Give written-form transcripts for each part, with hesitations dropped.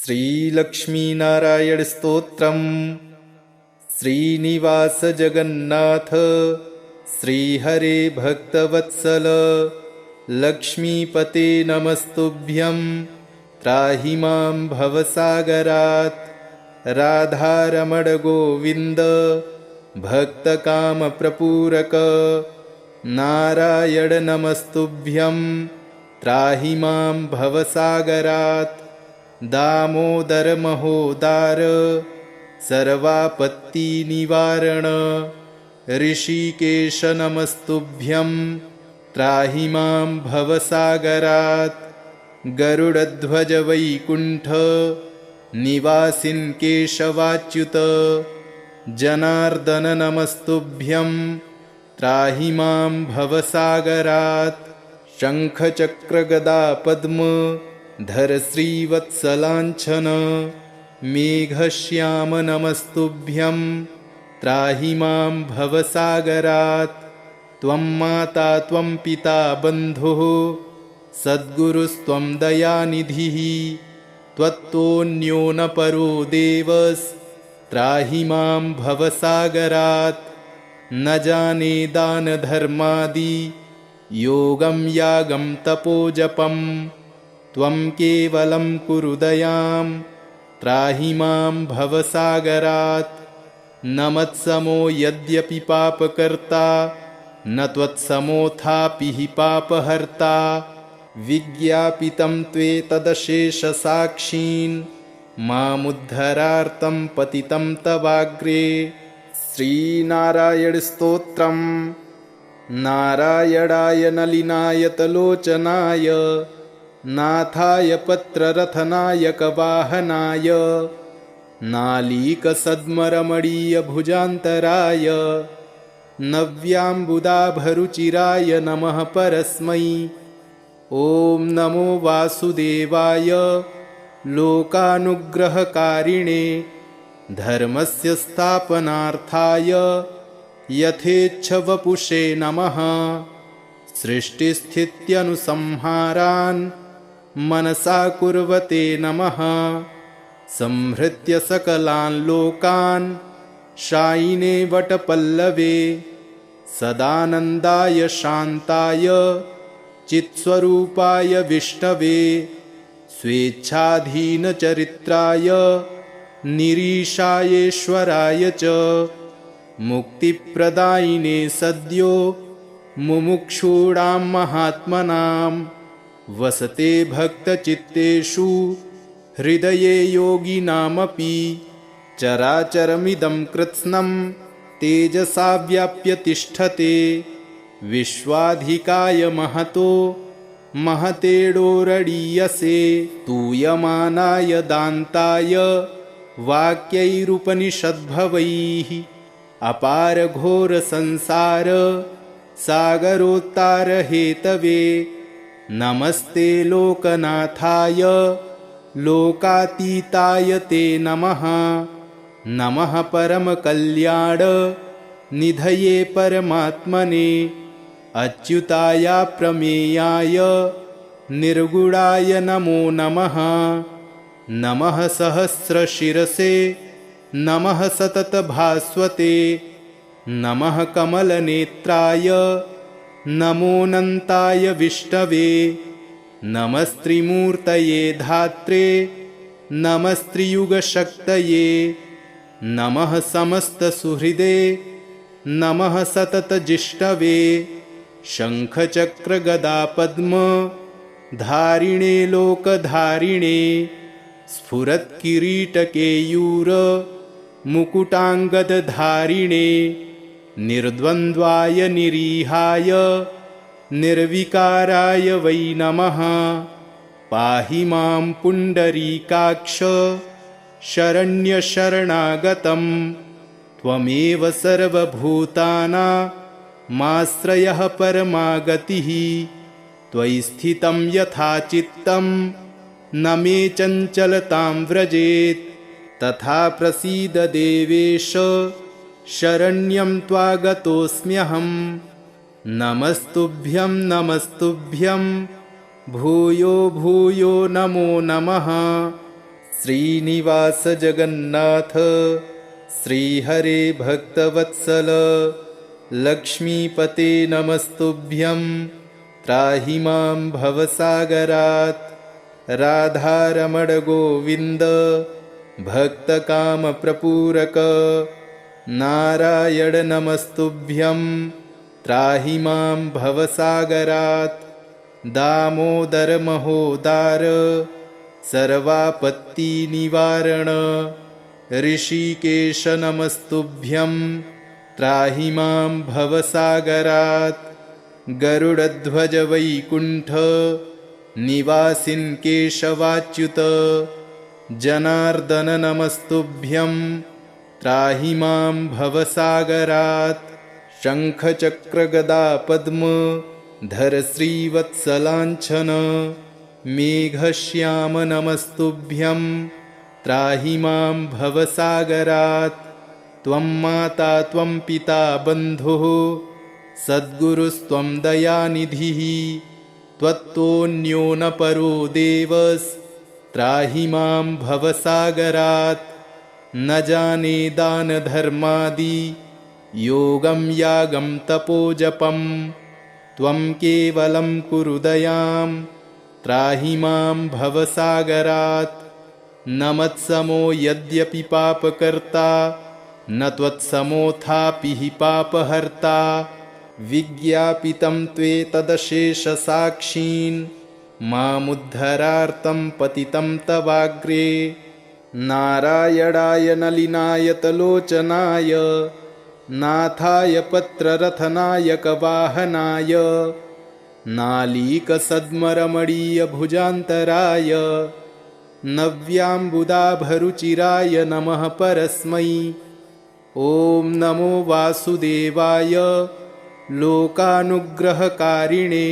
श्रीलक्ष्मीनारायण स्तोत्रम्। श्रीनिवास जगन्नाथ श्रीहरे भक्तवत्सल लक्ष्मीपते नमस्तुभ्यं त्राहि मां भवसागरात्। राधारमण गोविन्द भक्तकामप्रपूरक नारायण नमस्तुभ्यं त्राहि मां भवसागरात्। दामोदर महोदार सर्वापत्ति निवारण ऋषिकेश नमस्तुभ्यं त्राहि मां भवसागरात्। गरुडध्वज वैकुण्ठ निवासिन् केशवाच्युत जनार्दन नमस्तुभ्यं त्राहि मां भवसागरात्। शङ्खचक्र गदा पद्म धर श्रीवत्सलाञ्छन मेघश्याम नमस्तुभ्यं त्राहि मां भवसागरात्। त्वं माता त्वं पिता बन्धुः सद्गुरुस्त्वं दयानिधिः त्वत्तोऽन्यो न परो देवस्त्राहि मां भवसागरात्। न जाने दानधर्मादि योगं यागं तपोजपं त्वं केवलं कुरु दयां त्राहि मां भवसागरात्। न मत्समो यद्यपि पापकर्ता न त्वत्समोऽथापि हि पापहर्ता। विज्ञापितं त्वेतदशेषसाक्षीन् मामुद्धरार्तं पतितं तवाग्रे। श्रीनारायण स्तोत्रम्। नारायणाय नलिनायतलोचनाय नाथाय पत्ररथनायकवाहनाय नालीकसद्मरमणीयभुजान्तराय नव्याम्बुदाभरुचिराय नमः परस्मै। ॐ नमो वासुदेवाय लोकानुग्रहकारिणे धर्मस्य स्थापनार्थाय यथेच्छवपुषे नमः। सृष्टिस्थित्यनुसंहारान् मनसा कुर्वते नमः। संहृत्य सकलान् लोकान् शायिने वटपल्लवे सदानन्दाय शान्ताय चित्स्वरूपाय विष्णवे। स्वेच्छाधीनचरित्राय निरीशायेश्वराय च मुक्तिप्रदायिने सद्यो मुमुक्षूणां महात्मनां। वसते भक्तचित्तेषु हृदये योगिनामपि चराचरमिदं कृत्स्नं तेजसा व्याप्य तिष्ठते। विश्वाधिकाय महतो महतेडोरडीयसे तूयमानाय दान्ताय वाक्यैरुपनिषद्भवैः। अपारघोरसंसार सागरोत्तारहेतवे नमस्ते लोकनाथाय लोकातीताय ते नमः। नमः परमकल्याण निधये परमात्मने अच्युताय प्रमेयाय निर्गुणाय नमो नमः। नमः सहस्रशिरसे नमः सततभास्वते नमः कमलनेत्राय नमोऽनन्ताय विष्णवे। नमस्त्रिमूर्तये धात्रे नमस्त्रियुगशक्तये नमः समस्तसुहृदे नमः सततजिष्णवे। शङ्खचक्रगदापद्म धारिणे लोकधारिणे स्फुरत्किरीटकेयूर मुकुटाङ्गदधारिणे निर्द्वन्द्वाय निरीहाय निर्विकाराय वै नमः। पाहि मां पुण्डरीकाक्ष शरण्यशरणागतं त्वमेव सर्वभूतानामाश्रयः परमागतिः। त्वयि स्थितं यथा चित्तं न मे चञ्चलतां व्रजेत्। तथा प्रसीद देवेश शरण्यं त्वागतोऽस्म्यहम्। नमस्तुभ्यं नमस्तुभ्यं भूयो भूयो नमो नमः। श्रीनिवास जगन्नाथ श्रीहरे भक्तवत्सल लक्ष्मीपते नमस्तुभ्यं त्राहि मां भवसागरात्। राधारमण गोविन्द भक्तकामप्रपूरक नारायण नमस्तुभ्यं त्राहि मां भवसागरात्। दामोदर महोदार सर्वापत्तिनिवारण ऋषिकेश नमस्तुभ्यं त्राहि मां भवसागरात्। गरुडध्वज वैकुण्ठ निवासिन् केशवाच्युत जनार्दन नमस्तुभ्यं त्राहि मां भवसागरात्। शङ्खचक्रगदा पद्म धर श्रीवत्सलाञ्छन मेघश्याम नमस्तुभ्यं त्राहि मां भवसागरात्। त्वं माता त्वं पिता बन्धुः सद्गुरुस्त्वं दयानिधिः त्वत्तोऽन्यो न परो देवस्त्राहि मां भवसागरात्। न जाने दानधर्मादि योगं यागं तपोजपं त्वं केवलं कुरु दयां त्राहि मां भवसागरात्। न मत्समो यद्यपि पापकर्ता न त्वत्समोऽथापि हि पापहर्ता विज्ञापितं त्वेतदशेषसाक्षीन् मामुद्धरार्तं पतितं तवाग्रे। नारायणाय नलिनायतलोचनाय नाथाय पत्ररथनायकवाहनाय नालीकसद्मरमणीयभुजान्तराय नव्याम्बुदाभरुचिराय नमः परस्मै। ॐ नमो वासुदेवाय लोकानुग्रहकारिणे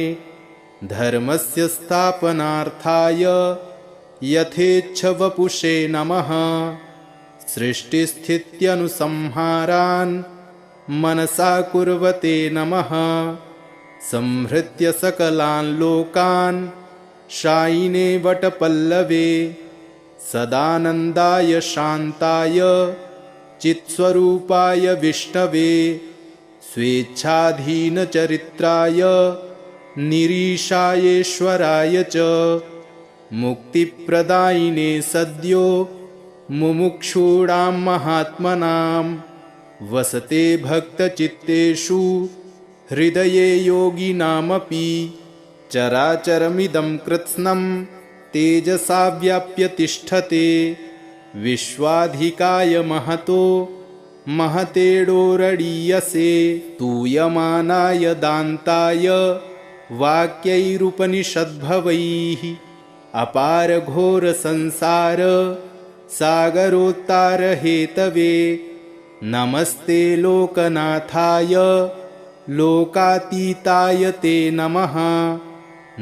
धर्मस्य स्थापनार्थाय यथेच्छवपुषे नमः। सृष्टिस्थित्यनुसंहारान् मनसा कुर्वते नमः। संहृत्य सकलान् लोकान् शायिने वटपल्लवे सदानन्दाय शान्ताय चित्स्वरूपाय विष्णवे स्वेच्छाधीनचरित्राय निरीशायेश्वराय च मुक्तिप्रदायिने सद्यो मुमुक्षूणां महात्मनां वसते भक्तचित्तेषु हृदये योगिनामपि। चराचरमिदं कृत्स्नं तेजसा व्याप्य तिष्ठते विश्वाधिकाय महतो महतेडोरडीयसे। तूयमानाय दान्ताय वाक्यैरुपनिषद्भवैः अपारघोरसंसार सागरोत्तारहेतवे। नमस्ते लोकनाथाय लोकातीताय ते नमः।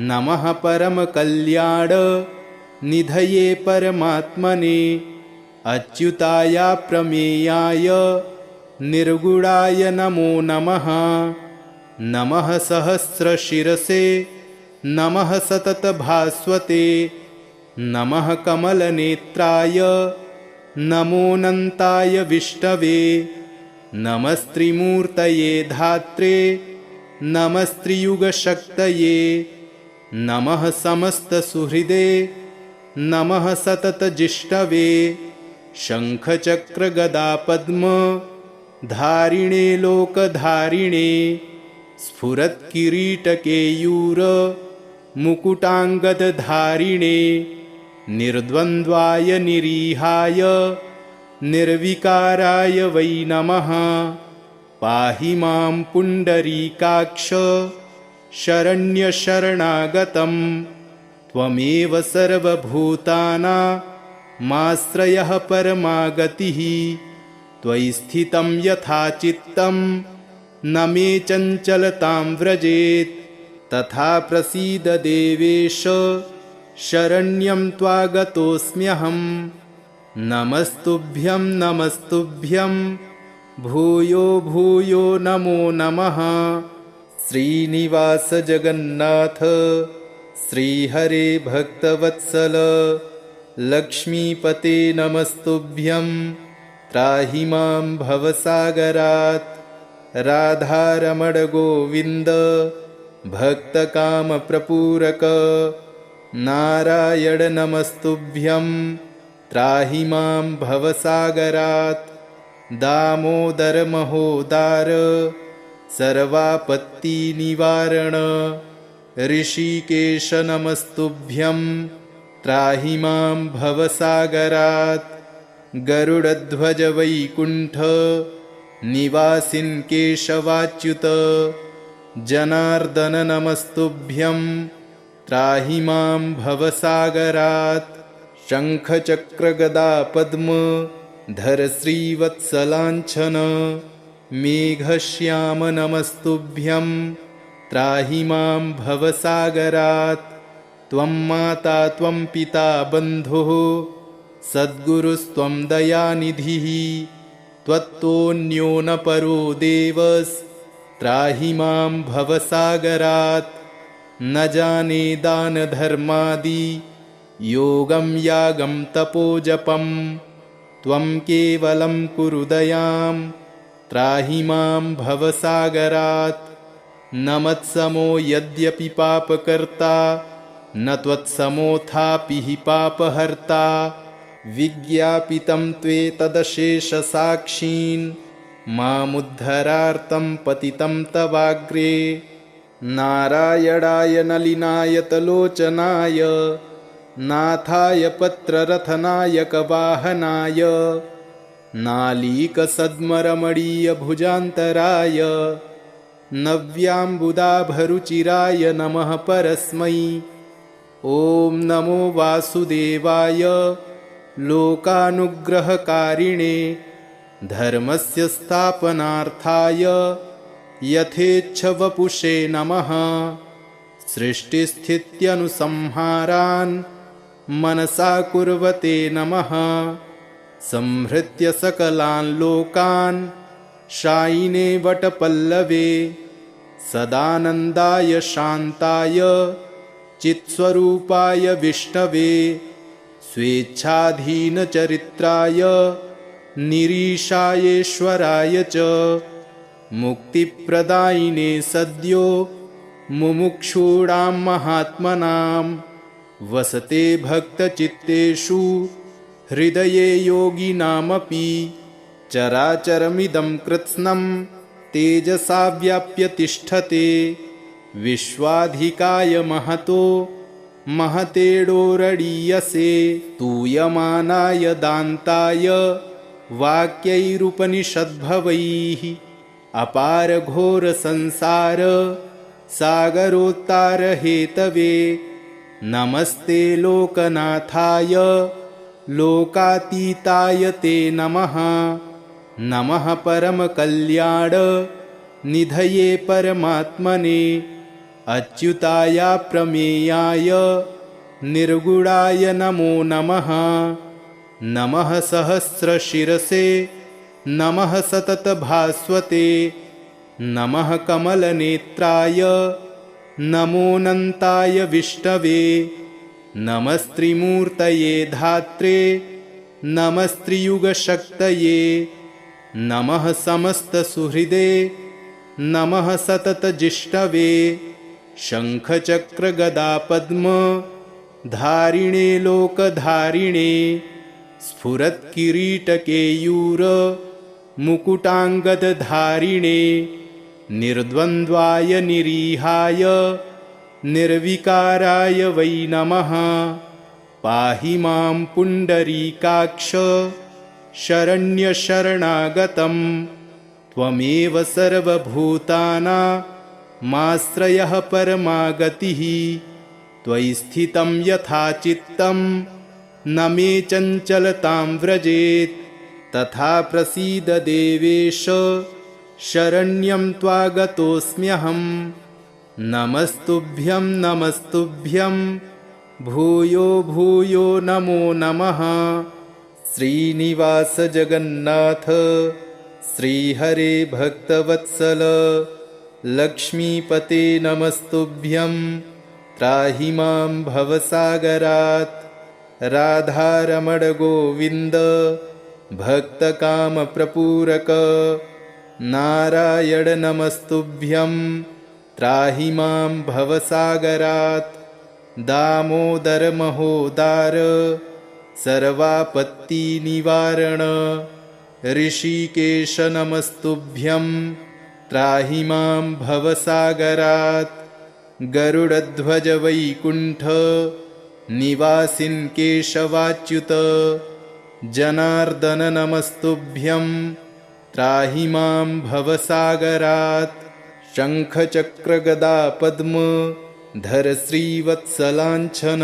नमः परमकल्याण निधये परमात्मने अच्युताय प्रमेयाय निर्गुणाय नमो नमः। नमः सहस्रशिरसे नमः सततभास्वते नमः कमलनेत्राय नमोऽनन्ताय विष्णवे। नमस्त्रिमूर्तये धात्रे नमस्त्रियुगशक्तये नमः समस्तसुहृदे नमः सततजिष्णवे। शङ्खचक्रगदापद्म धारिणे लोकधारिणे स्फुरत्किरीटकेयूर मुकुटाङ्गदधारिणे निर्द्वन्द्वाय निरीहाय निर्विकाराय वै नमः। पाहि मां पुण्डरीकाक्ष शरण्यशरणागतं त्वमेव सर्वभूतानामाश्रयः परमागतिः। त्वयि स्थितं यथा चित्तं न मे चञ्चलतां व्रजेत् तथा प्रसीद देवेश शरण्यं त्वागतोऽस्म्यहम्। नमस्तुभ्यं नमस्तुभ्यं भूयो भूयो नमो नमः। श्रीनिवास जगन्नाथ श्रीहरे भक्तवत्सल लक्ष्मीपते नमस्तुभ्यं त्राहि मां भवसागरात्। राधारमण गोविन्द भक्तकामप्रपूरक नारायण नमस्तुभ्यं त्राहि मां भवसागरात्। दामोदर महोदार सर्वापत्तिनिवारण ऋषिकेश नमस्तुभ्यं त्राहि मां भवसागरात्। गरुडध्वज वैकुण्ठ निवासिन् केशवाच्युत जनार्दन नमस्तुभ्यं त्राहि मां भवसागरात्। शङ्खचक्रगदा पद्म धर श्रीवत्सलाञ्छन मेघश्याम नमस्तुभ्यं त्राहि मां भवसागरात्। त्वं माता त्वं पिता बन्धुः सद्गुरुस्त्वं दयानिधिः त्वत्तोऽन्यो न परो देवस्त्राहि मां भवसागरात्। न जाने दानधर्मादि योगं यागं तपोजपं त्वं केवलं कुरु दयां त्राहि मां भवसागरात्। न मत्समो यद्यपि पापकर्ता न त्वत्समोऽथापि हि पापहर्ता विज्ञापितं त्वेतदशेषसाक्षीन् मामुद्धरार्तं पतितं तवाग्रे। नारायणाय नलिनायतलोचनाय नाथाय पत्ररथनायकवाहनाय नालीकसद्मरमणीयभुजान्तराय नव्याम्बुदाभरुचिराय नमः परस्मै। ॐ नमो वासुदेवाय लोकानुग्रहकारिणे धर्मस्य स्थापनार्थाय यथेच्छवपुषे नमः। सृष्टिस्थित्यनुसंहारान् मनसा कुर्वते नमः। संहृत्य सकलान् लोकान् शायिने वटपल्लवे सदानन्दाय शान्ताय चित्स्वरूपाय विष्णवे स्वेच्छाधीनचरित्राय निरीशायेश्वराय च मुक्तिप्रदायिने सद्यो मुमुक्षूणां महात्मनां वसते भक्तचित्तेषु हृदये योगिनामपि। चराचरमिदं कृत्स्नं तेजसा व्याप्य तिष्ठते विश्वाधिकाय महतो महतेडोरडीयसे। तूयमानाय दान्ताय वाक्यैरुपनिषद्भवैः अपारघोरसंसार सागरोत्तारहेतवे। नमस्ते लोकनाथाय लोकातीताय ते नमः। नमः परमकल्याण निधये परमात्मने अच्युताय प्रमेयाय निर्गुणाय नमो नमः। नमः सहस्रशिरसे नमः सततभास्वते नमः कमलनेत्राय नमोऽनन्ताय विष्णवे। नमस्त्रिमूर्तये धात्रे नमस्त्रियुगशक्तये नमः समस्तसुहृदे नमः सततजिष्णवे। शङ्खचक्रगदापद्म धारिणे लोकधारिणे स्फुरत्किरीटकेयूर मुकुटाङ्गदधारिणे निर्द्वन्द्वाय निरीहाय निर्विकाराय वै नमः। पाहि मां पुण्डरीकाक्ष शरण्यशरणागतं त्वमेव सर्वभूतानामाश्रयः परमागतिः। त्वयि स्थितं यथा चित्तं न मे चञ्चलतां व्रजेत् तथा प्रसीद देवेश शरण्यं त्वागतोऽस्म्यहम्। नमस्तुभ्यं नमस्तुभ्यं भूयो भूयो नमो नमः। श्रीनिवास जगन्नाथ श्रीहरे भक्तवत्सल लक्ष्मीपते नमस्तुभ्यं त्राहि मां भवसागरात्। राधारमण गोविन्द भक्तकामप्रपूरक नारायण नमस्तुभ्यं त्राहि मां भवसागरात् दामोदर महोदार सर्वापत्तिनिवारण ऋषिकेश नमस्तुभ्यं त्राहि मां भवसागरात् गरुडध्वज वैकुण्ठ निवासिन् केशवाच्युत जनार्दन नमस्तुभ्यं त्राहि मां भवसागरात् शङ्खचक्रगदा पद्म धर श्रीवत्सलाञ्छन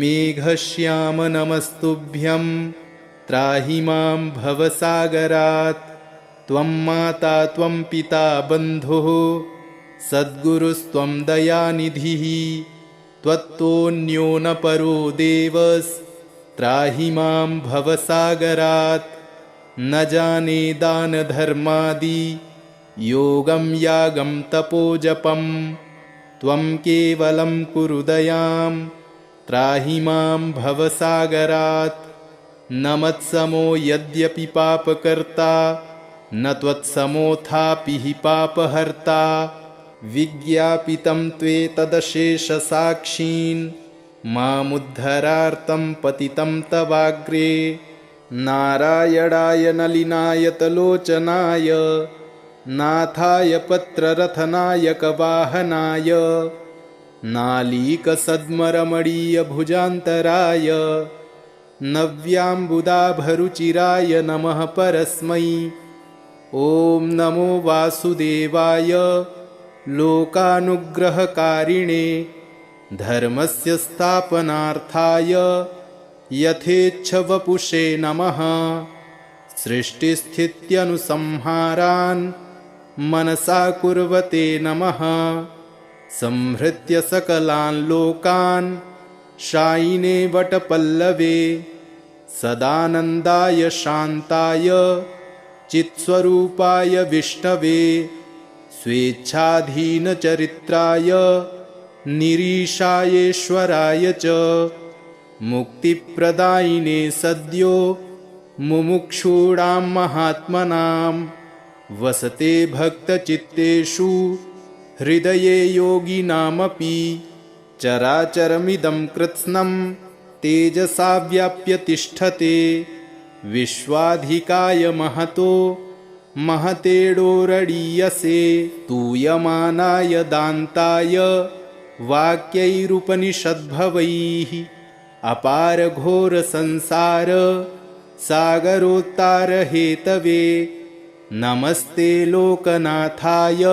मेघश्याम नमस्तुभ्यं त्राहि मां भवसागरात् त्वं माता त्वं पिता बन्धुः सद्गुरुस्त्वं दयानिधिः त्वत्तोऽन्यो न परो देवस्त्राहि मां भवसागरात् न जाने दानधर्मादि योगं यागं तपोजपं त्वं केवलं कुरु दयां त्राहि मां भवसागरात् न मत्समो यद्यपि पापकर्ता न त्वत्समोऽथापि हि पापहर्ता विज्ञापितं त्वेतदशेषसाक्षीन् मामुद्धरार्तं पतितं तवाग्रे नारायणाय नलिनायतलोचनाय नाथाय पत्ररथनायकवाहनाय नालीकसद्मरमणीयभुजान्तराय नव्याम्बुदाभरुचिराय नमः परस्मै ॐ नमो वासुदेवाय लोकानुग्रहकारिणे धर्मस्य स्थापनार्थाय यथेच्छवपुषे नमः सृष्टिस्थित्यनुसंहारान् मनसा कुर्वते नमः संहृत्य सकलान् लोकान् शायिने वटपल्लवे सदानन्दाय शान्ताय चित्स्वरूपाय विष्णवे स्वेच्छाधीनचरित्राय निरीशायेश्वराय च मुक्तिप्रदायिने सद्यो मुमुक्षूणां महात्मनां वसते भक्तचित्तेषु हृदये योगिनामपि चराचरमिदं कृत्स्नं तेजसा व्याप्य तिष्ठते विश्वाधिकाय महतो महतेडोरडीयसे तूयमानाय दान्ताय वाक्यैरुपनिषद्भवैः अपारघोरसंसार सागरोत्तारहेतवे नमस्ते लोकनाथाय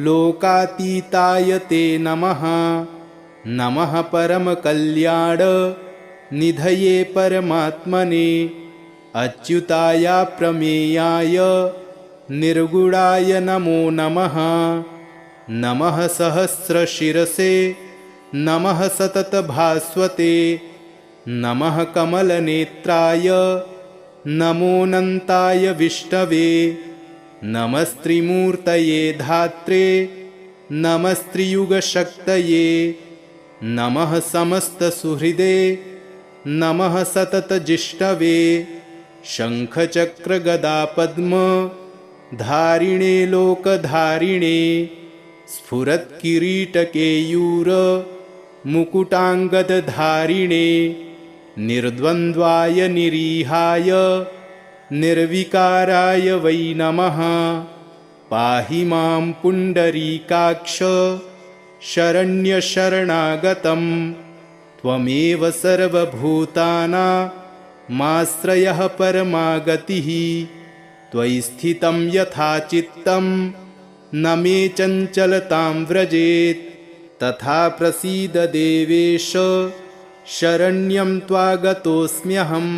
लोकातीताय ते नमः नमः परमकल्याण निधये परमात्मने अच्युताय प्रमेयाय निर्गुणाय नमो नमः नमः सहस्रशिरसे नमः सततभास्वते नमः कमलनेत्राय नमोऽनन्ताय विष्णवे नमस्त्रिमूर्तये धात्रे नमस्त्रियुगशक्तये नमः समस्तसुहृदे नमः सततजिष्णवे शङ्खचक्रगदापद्म धारिणे लोकधारिणे स्फुरत्किरीटकेयूर मुकुटाङ्गदधारिणे निर्द्वन्द्वाय निरीहाय निर्विकाराय वै नमः पाहि मां पुण्डरीकाक्ष शरण्यशरणागतं त्वमेव सर्वभूतानामाश्रयः परमागतिः त्वयि स्थितं यथा चित्तं न मे चञ्चलतां व्रजेत् तथा प्रसीद देवेश शरण्यं त्वागतोऽस्म्यहम्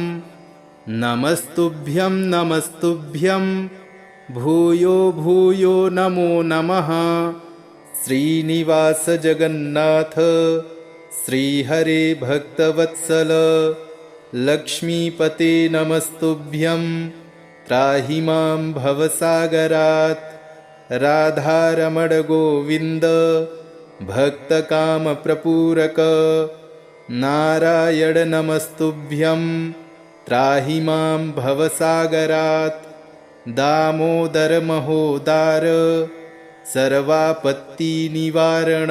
नमस्तुभ्यं नमस्तुभ्यं भूयो भूयो नमो नमः श्रीनिवास जगन्नाथ श्रीहरे भक्तवत्सल लक्ष्मीपते नमस्तुभ्यं त्राहि मां भवसागरात् राधारमण गोविन्द भक्तकामप्रपूरक नारायण नमस्तुभ्यं त्राहि मां भवसागरात्। दामोदर महोदार सर्वापत्तिनिवारण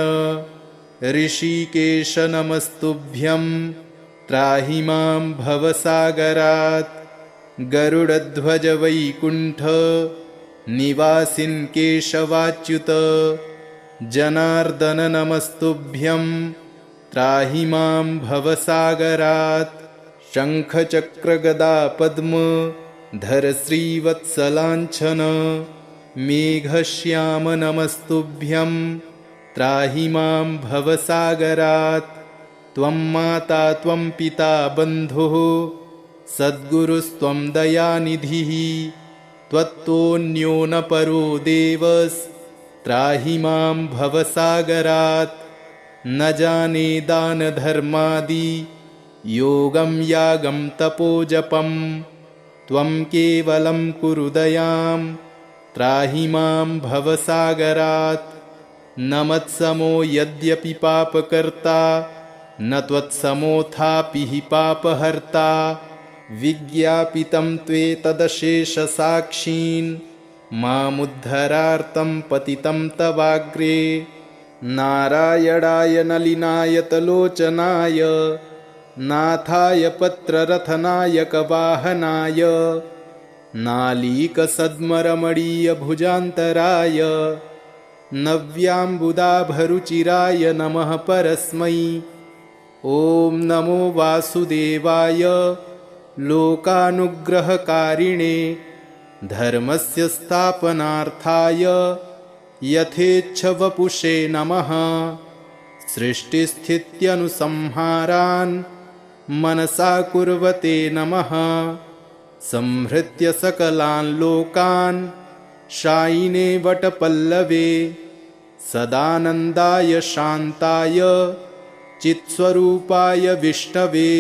ऋषिकेश नमस्तुभ्यं त्राहि मां भवसागरात्। गरुडध्वज वैकुण्ठ निवासिन् केशवाच्युत जनार्दन नमस्तुभ्यं त्राहि मां भवसागरात्। शङ्खचक्रगदा पद्म धर श्रीवत्सलाञ्छन मेघश्याम नमस्तुभ्यं त्राहि मां भवसागरात्। त्वं माता त्वं पिता बन्धुः सद्गुरुस्त्वं दयानिधिः त्वत्तोऽन्यो न परो देवस्त्राहि मां भवसागरात्। न जाने दानधर्मादि योगं यागं तपोजपं त्वं केवलं कुरु दयां त्राहि मां भवसागरात्। न मत्समो यद्यपि पापकर्ता न त्वत्समोऽथापि हि पापहर्ता। विज्ञापितं त्वेतदशेषसाक्षीन् मामुद्धरार्तं पतितं तवाग्रे। नारायणाय नलिनायतलोचनाय नाथाय पत्ररथनायकवाहनाय नालीकसद्मरमणीयभुजान्तराय नव्याम्बुदाभरुचिराय नमः परस्मै। ॐ नमो वासुदेवाय लोकानुग्रहकारिणे धर्मस्य स्थापनार्थाय यथेच्छवपुषे नमः। सृष्टिस्थित्यनुसंहारान् मनसा कुर्वते नमः। संहृत्य सकलान् लोकान् शायिने वटपल्लवे सदानन्दाय शान्ताय चित्स्वरूपाय विष्णवे।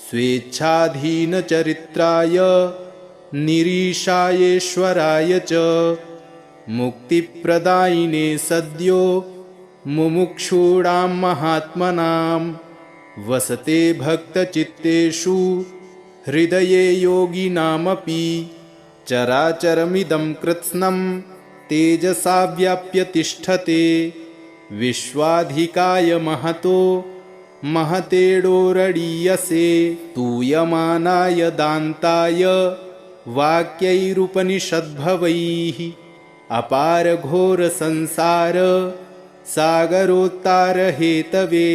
स्वेच्छाधीनचरित्राय निरीशायेश्वराय च मुक्तिप्रदायिने सद्यो मुमुक्षूणां महात्मनां। वसते भक्तचित्तेषु हृदये योगिनामपि चराचरमिदं कृत्स्नं तेजसा व्याप्य तिष्ठते। विश्वाधिकाय महतो महतेडोरडीयसे तूयमानाय दान्ताय वाक्यैरुपनिषद्भवैः अपारघोरसंसार सागरोत्तारहेतवे।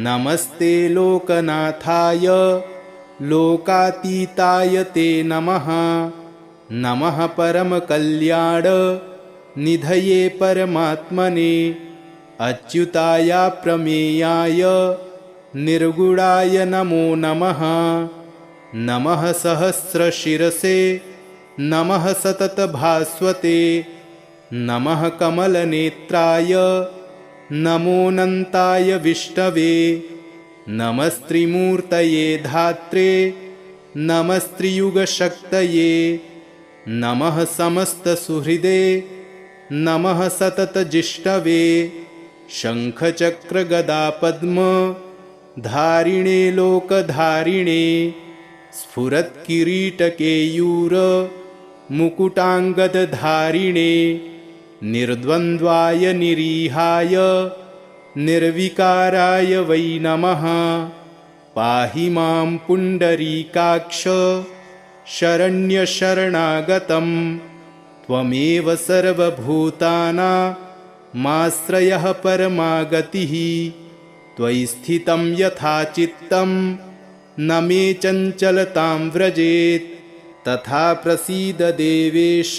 नमस्ते लोकनाथाय लोकातीताय ते नमः। नमः परमकल्याण निधये परमात्मने अच्युताय प्रमेयाय निर्गुणाय नमो नमः। नमः सहस्रशिरसे नमः सततभास्वते नमः कमलनेत्राय नमोऽनन्ताय विष्णवे। नमस्त्रिमूर्तये धात्रे नमस्त्रियुगशक्तये नमः समस्तसुहृदे नमः सततजिष्णवे। शङ्खचक्रगदापद्म धारिणे लोकधारिणे स्फुरत्किरीटकेयूर मुकुटाङ्गदधारिणे निर्द्वन्द्वाय निरीहाय निर्विकाराय वै नमः। पाहि मां पुण्डरीकाक्ष शरण्यशरणागतं त्वमेव सर्वभूतानामाश्रयः परमागतिः। त्वयि स्थितं यथा चित्तं न मे चञ्चलतां व्रजेत् तथा प्रसीद देवेश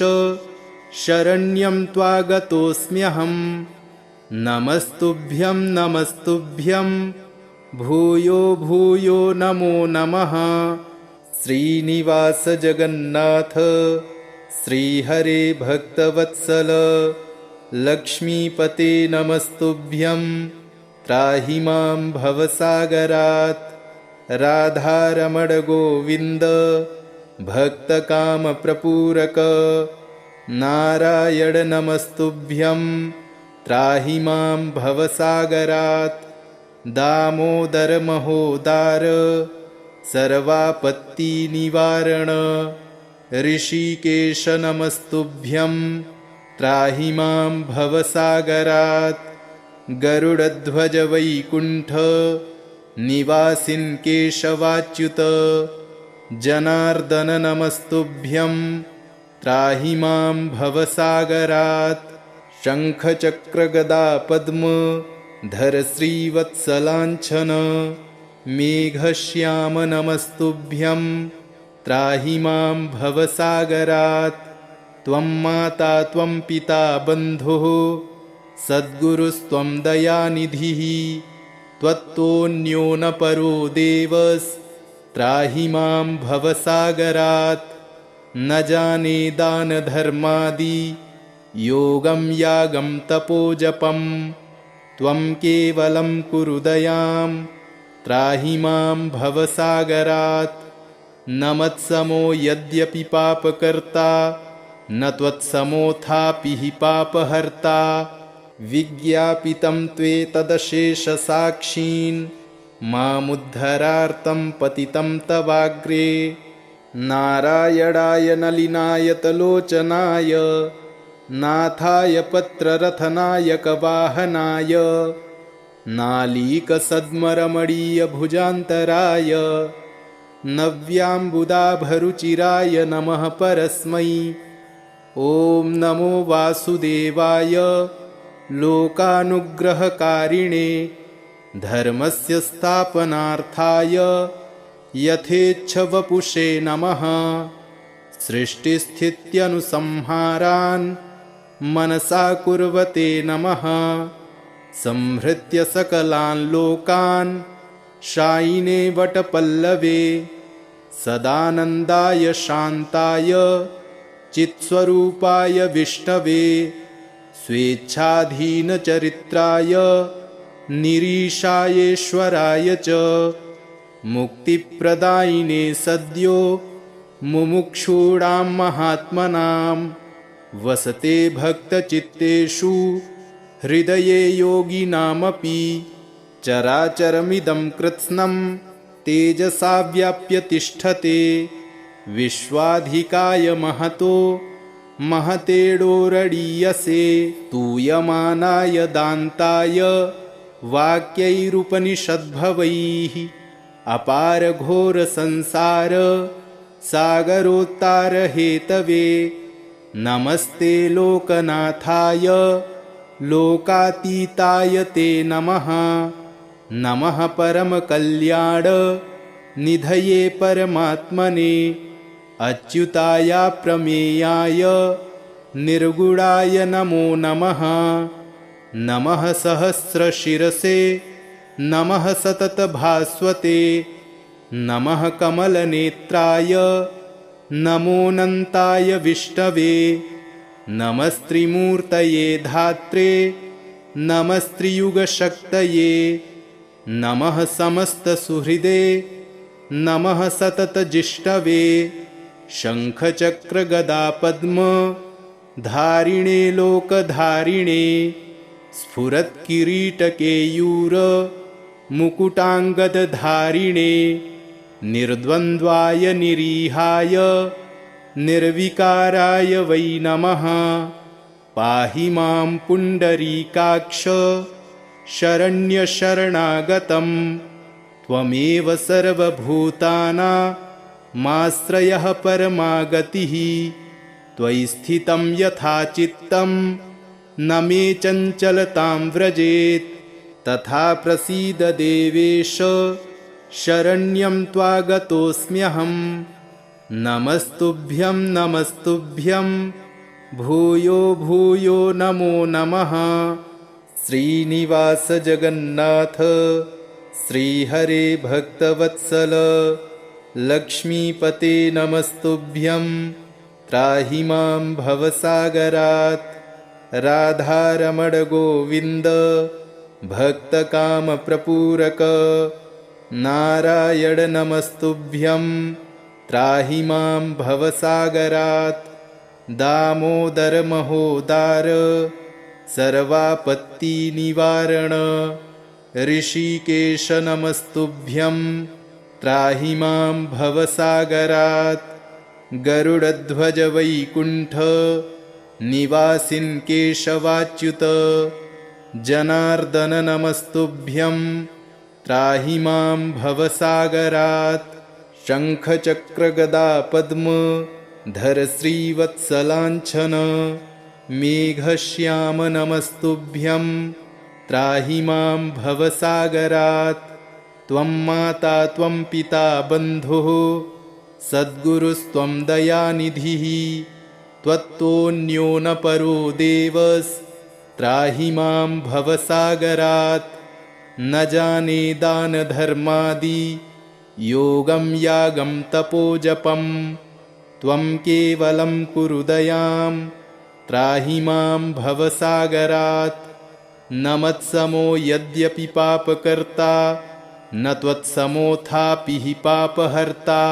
शरण्यं त्वागतोऽस्म्यहम्। नमस्तुभ्यं नमस्तुभ्यं भूयो भूयो नमो नमः। श्रीनिवास जगन्नाथ श्रीहरे भक्तवत्सल लक्ष्मीपते नमस्तुभ्यं त्राहि मां भवसागरात्। राधारमण गोविन्द भक्तकामप्रपूरक नारायण नमस्तुभ्यं त्राहि मां भवसागरात्। दामोदर महोदार सर्वापत्तिनिवारण ऋषिकेश नमस्तुभ्यं त्राहि मां भवसागरात् गरुडध्वज वैकुण्ठ निवासिन् केशवाच्युत जनार्दन नमस्तुभ्यं त्राहि मां भवसागरात् शङ्खचक्रगदा पद्म धर श्रीवत्सलाञ्छन मेघश्याम नमस्तुभ्यं त्राहि मां भवसागरात् त्वं माता त्वं पिता बन्धुः सद्गुरुस्त्वं दयानिधिः त्वत्तोऽन्यो न परो देवस्त्राहि मां भवसागरात् न जाने दानधर्मादि योगं यागं तपोजपं त्वं केवलं कुरु दयां त्राहि मां भवसागरात् न मत्समो यद्यपि पापकर्ता न त्वत्समोऽथापि हि पापहर्ता विज्ञापितं त्वेतदशेषसाक्षीन् मामुद्धरार्तं पतितं तवाग्रे नारायणाय नलिनायतलोचनाय नाथाय पत्ररथनायकवाहनाय नालीकसद्मरमणीयभुजान्तराय नव्याम्बुदाभरुचिराय नमः परस्मै ॐ नमो वासुदेवाय लोकानुग्रहकारिणे धर्मस्य स्थापनार्थाय यथेच्छवपुषे नमः सृष्टिस्थित्यनुसंहारान् मनसा कुर्वते नमः संहृत्य सकलान् लोकान् शायिने वटपल्लवे सदानन्दाय शान्ताय चित्स्वरूपाय विष्णवे स्वेच्छाधीनचरित्राय निरीशायेश्वराय च मुक्तिप्रदायिने सद्यो मुमुक्षूणां महात्मनां वसते भक्तचित्तेषु हृदये योगिनामपि चराचरमिदं कृत्स्नं तेजसा व्याप्य तिष्ठते विश्वाधिकाय महतो महतेडोरडीयसे तूयमानाय दान्ताय वाक्यैरुपनिषद्भवैः अपारघोरसंसार सागरोत्तारहेतवे नमस्ते लोकनाथाय लोकातीताय ते नमः नमः परमकल्याण निधये परमात्मने अच्युताय प्रमेयाय निर्गुणाय नमो नमः नमः सहस्रशिरसे नमः सततभास्वते नमः कमलनेत्राय नमोऽनन्ताय विष्णवे नमस्त्रिमूर्तये धात्रे नमस्त्रियुगशक्तये नमः समस्तसुहृदे नमः सततजिष्णवे शङ्खचक्रगदापद्म धारिणे लोकधारिणे स्फुरत्किरीटकेयूर मुकुटाङ्गदधारिणे निर्द्वन्द्वाय निरीहाय निर्विकाराय वै नमः पाहि मां पुण्डरीकाक्ष शरण्यशरणागतं त्वमेव सर्वभूतानामाश्रयः परमागतिः त्वयि स्थितं यथा चित्तं न मे चञ्चलतां व्रजेत् तथा प्रसीद देवेश शरण्यं त्वागतोऽस्म्यहम् नमस्तुभ्यं नमस्तुभ्यं भूयो भूयो नमो नमः श्रीनिवास जगन्नाथ श्रीहरे भक्तवत्सल लक्ष्मीपते नमस्तुभ्यं त्राहि मां भवसागरात् राधारमण गोविन्द भक्तकामप्रपूरक नारायण नमस्तुभ्यं त्राहि मां भवसागरात् दामोदर महोदार सर्वापत्तिनिवारण ऋषिकेश नमस्तुभ्यं त्राहि मां भवसागरात्। गरुडध्वज वैकुण्ठ निवासिन् केशवाच्युत जनार्दन नमस्तुभ्यं त्राहि मां भवसागरात्। शङ्खचक्रगदा पद्म धर श्रीवत्सलाञ्छन मेघश्याम नमस्तुभ्यं त्राहि मां भवसागरात्। त्वं माता त्वं पिता बन्धुः सद्गुरुस्त्वं दयानिधिः त्वत्तोऽन्यो न परो देवस्त्राहि मां भवसागरात्। न जाने दानधर्मादि योगं यागं तपोजपं त्वं केवलं कुरु दयां त्राहि मां भवसागरात्। न मत्समो यद्यपि पापकर्ता न त्वत्समोऽथापि हि पापहर्ता।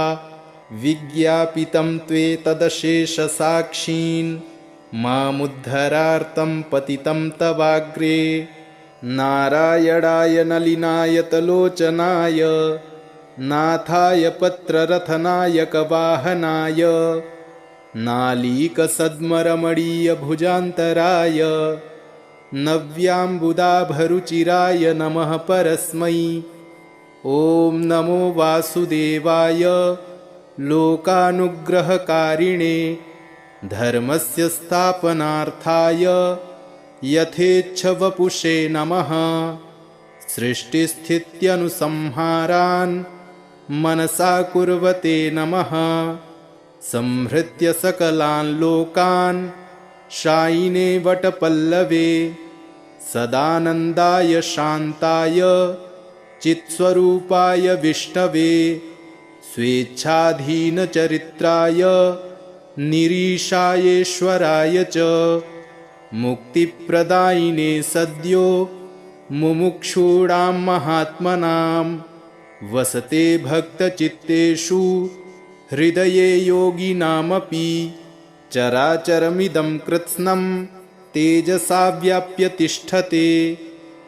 विज्ञापितं त्वेतदशेषसाक्षीन् मामुद्धरार्तं पतितं तवाग्रे। नारायणाय नलिनायतलोचनाय नाथाय पत्ररथनायकवाहनाय नालीकसद्मरमणीयभुजान्तराय नव्याम्बुदाभरुचिराय नमः परस्मै। ॐ नमो वासुदेवाय लोकानुग्रहकारिणे धर्मस्य स्थापनार्थाय यथेच्छवपुषे नमः। सृष्टिस्थित्यनुसंहारान् मनसा कुर्वते नमः। संहृत्य सकलान् लोकान् शायिने वटपल्लवे सदानन्दाय शान्ताय चित्स्वरूपाय विष्णवे। स्वेच्छाधीनचरित्राय निरीशायेश्वराय च मुक्तिप्रदायिने सद्यो मुमुक्षूणां महात्मनां। वसते भक्तचित्तेषु हृदये योगिनामपि चराचरमिदं कृत्स्नं तेजसा व्याप्य तिष्ठते।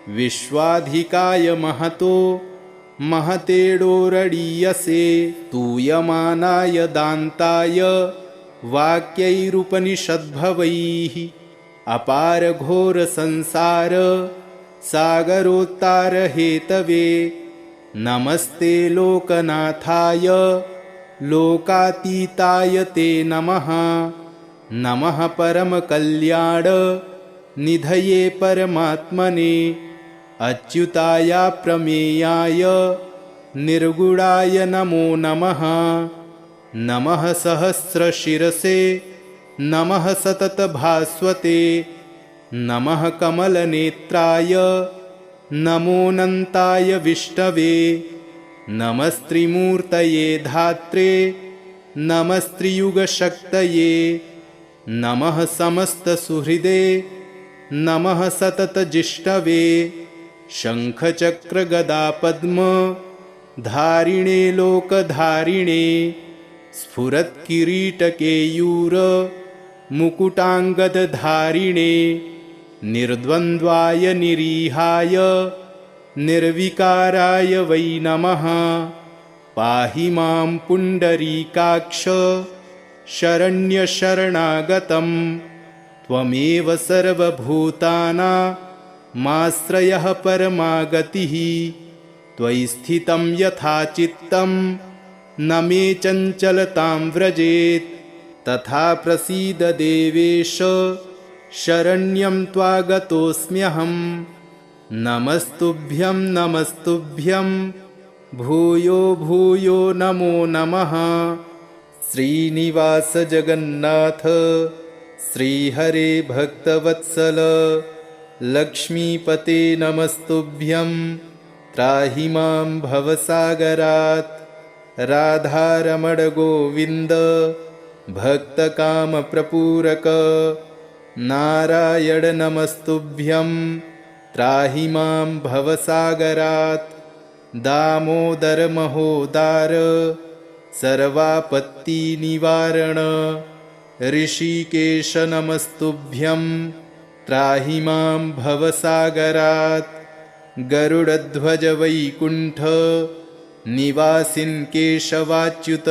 विश्वाधिकाय महतो महतेडोरडीयसे तूयमानाय दान्ताय वाक्यैरुपनिषद्भवैः अपारघोरसंसार सागरोत्तारहेतवे। नमस्ते लोकनाथाय लोकातीताय ते नमः। नमः परमकल्याण निधये परमात्मने अच्युताय प्रमेयाय निर्गुणाय नमो नमः। नमः सहस्रशिरसे नमः सततभास्वते नमः कमलनेत्राय नमोऽनन्ताय विष्णवे। नमस्त्रिमूर्तये धात्रे नमस्त्रियुगशक्तये नमः समस्तसुहृदे नमः सततजिष्णवे। शङ्खचक्रगदापद्म धारिणे लोकधारिणे स्फुरत्किरीटकेयूर मुकुटाङ्गदधारिणे निर्द्वन्द्वाय निरीहाय निर्विकाराय वै नमः। पाहि मां पुण्डरीकाक्ष शरण्यशरणागतं त्वमेव सर्वभूतानामाश्रयः परमागतिः। त्वयि स्थितं यथा चित्तं न मे चञ्चलतां व्रजेत् तथा प्रसीद देवेश शरण्यं त्वागतोऽस्म्यहम्। नमस्तुभ्यं नमस्तुभ्यं भूयो भूयो नमो नमः। श्रीनिवास जगन्नाथ श्रीहरे भक्तवत्सल लक्ष्मीपते नमस्तुभ्यं त्राहि मां भवसागरात्। राधारमण गोविन्द भक्तकामप्रपूरक नारायण नमस्तुभ्यं त्राहि मां भवसागरात्। दामोदर महोदार सर्वापत्तिनिवारण ऋषिकेश नमस्तुभ्यं त्राहि मां भवसागरात्। गरुडध्वज वैकुण्ठ निवासिन् केशवाच्युत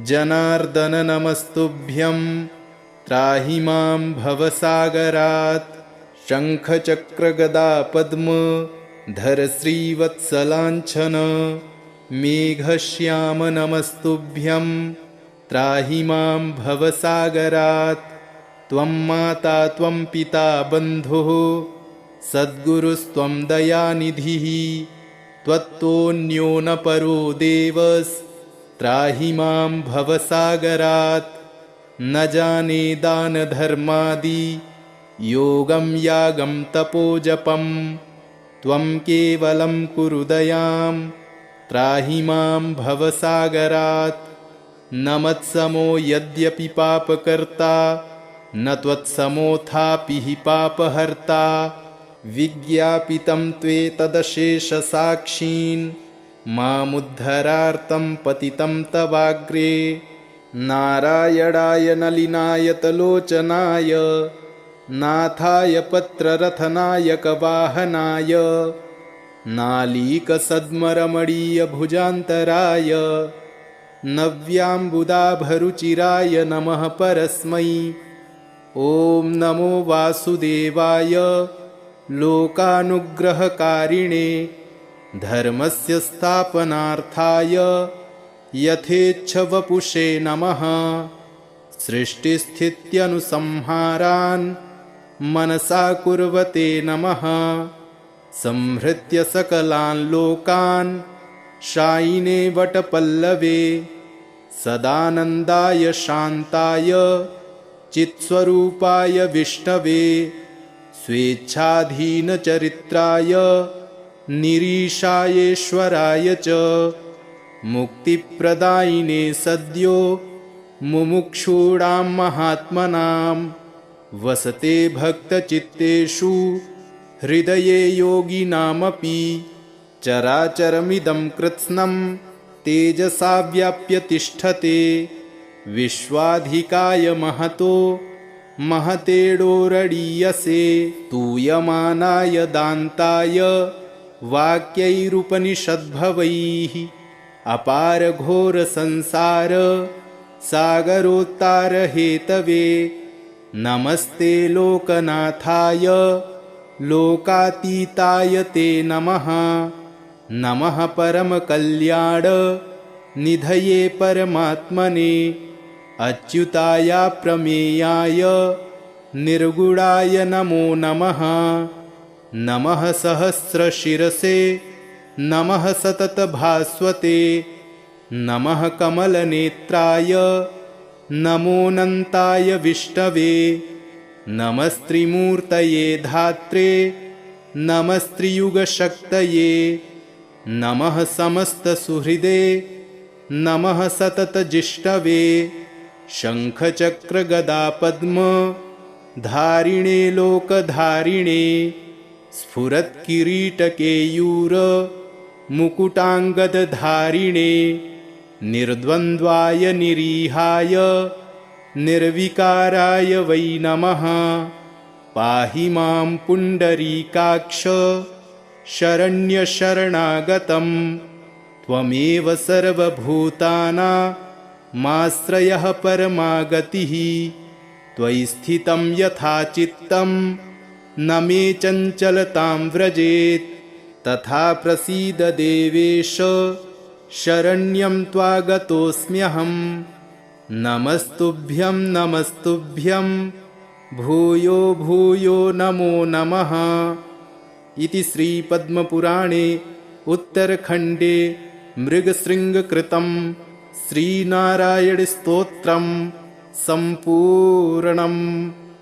जनार्दन नमस्तुभ्यं त्राहि मां भवसागरात्। शङ्खचक्रगदा पद्म धर श्रीवत्सलाञ्छन मेघश्याम नमस्तुभ्यं त्राहि मां भवसागरात्। त्वं माता त्वं पिता बन्धुः सद्गुरुस्त्वं दयानिधिः त्वत्तोऽन्यो न परो देवस्त्राहि मां भवसागरात्। न जाने दानधर्मादि योगं यागं तपोजपं त्वं केवलं कुरु दयां त्राहि मां भवसागरात्। न मत्समो यद्यपि पापकर्ता न त्वत्समोऽथापि हि पापहर्ता विज्ञापितं त्वेतदशेषसाक्षीन् मामुद्धरार्तं पतितं तवाग्रे। नारायणाय नलिनायतलोचनाय नाथाय पत्ररथनायकवाहनाय नालीकसद्मरमणीयभुजान्तराय नव्याम्बुदाभरुचिराय नमः परस्मै। ॐ नमो वासुदेवाय लोकानुग्रहकारिणे धर्मस्य स्थापनार्थाय यथेच्छवपुषे नमः। सृष्टिस्थित्यनुसंहारान् मनसा कुर्वते नमः। संहृत्य सकलान् लोकान् शायिने वटपल्लवे सदानन्दाय शान्ताय चित्स्वरूपाय विष्णवे स्वेच्छाधीनचरित्राय निरीशायेश्वराय च मुक्तिप्रदायिने सद्यो मुमुक्षूणां महात्मनां वसते भक्तचित्तेषु हृदये योगिनामपि। चराचरमिदं कृत्स्नं तेजसा व्याप्य तिष्ठते विश्वाधिकाय महतो महतेडोरडीयसे तूयमानाय दान्ताय वाक्यैरुपनिषद्भवैः अपारघोरसंसार सागरोत्तारहेतवे। नमस्ते लोकनाथाय लोकातीताय ते नमः। नमः परमकल्याण निधये परमात्मने अच्युताय प्रमेयाय निर्गुणाय नमो नमः। नमः सहस्रशिरसे नमः सततभास्वते नमः कमलनेत्राय नमोऽनन्ताय विष्णवे। नमस्त्रिमूर्तये धात्रे नमस्त्रियुगशक्तये नमः समस्तसुहृदे नमः सततजिष्णवे। शङ्खचक्रगदापद्म धारिणे लोकधारिणे स्फुरत्किरीटकेयूर मुकुटाङ्गदधारिणे निर्द्वन्द्वाय निरीहाय निर्विकाराय वै नमः। पाहि मां पुण्डरीकाक्ष शरण्यशरणागतं त्वमेव सर्वभूतानामाश्रयः परमागतिः। त्वयि स्थितं यथा चित्तं न मे चञ्चलतां व्रजेत् तथा प्रसीद देवेश शरण्यं त्वागतोऽस्म्यहम्। नमस्तुभ्यं नमस्तुभ्यं भूयो भूयो नमो नमः। इति श्रीपद्मपुराणे उत्तरखण्डे मृगशृङ्गकृतं श्रीनारायणस्तोत्रं सम्पूर्णम्।